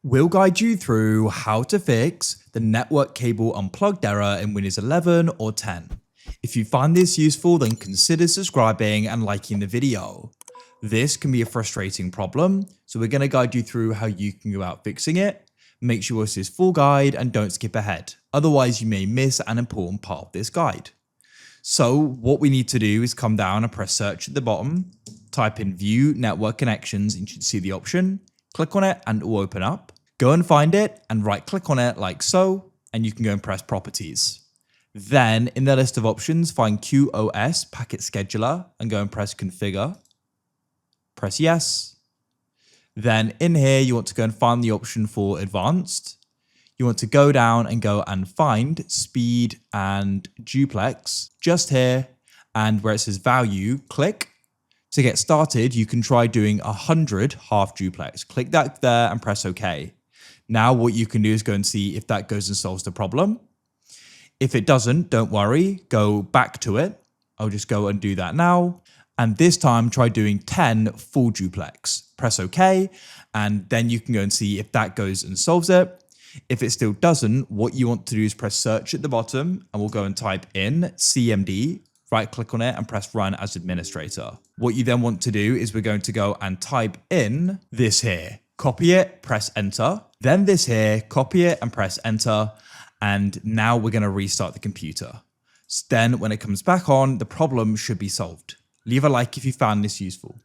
We'll guide you through how to fix the network cable unplugged error in Windows 11 or 10. If you find this useful, then consider subscribing and liking the video. This can be a frustrating problem, so we're going to guide you through how you can go about fixing it. Make sure this is full guide and don't skip ahead, otherwise you may miss an important part of this guide. So what we need to do is come down and press search at the bottom, type in view network connections and you should see the option, click on it and it will open up. Go and find it and right click on it like so, and you can go and press properties. Then in the list of options, find QoS packet scheduler and go and press configure. Press yes. Then in here, you want to go and find the option for advanced. You want to go down and go and find speed and duplex just here, and where it says value, click. To get started, you can try doing 100 half duplex. Click that there and press OK. Now what you can do is go and see if that goes and solves the problem. If it doesn't, don't worry, go back to it. I'll just go and do that now. And this time try doing 10 full duplex. Press OK, and then you can go and see if that goes and solves it. If it still doesn't, what you want to do is press search at the bottom and we'll go and type in CMD, right click on it and press run as administrator. What you then want to do is we're going to go and type in this here. Copy it, press enter, then this here, copy it and press enter. And now we're going to restart the computer. Then when it comes back on, the problem should be solved. Leave a like if you found this useful.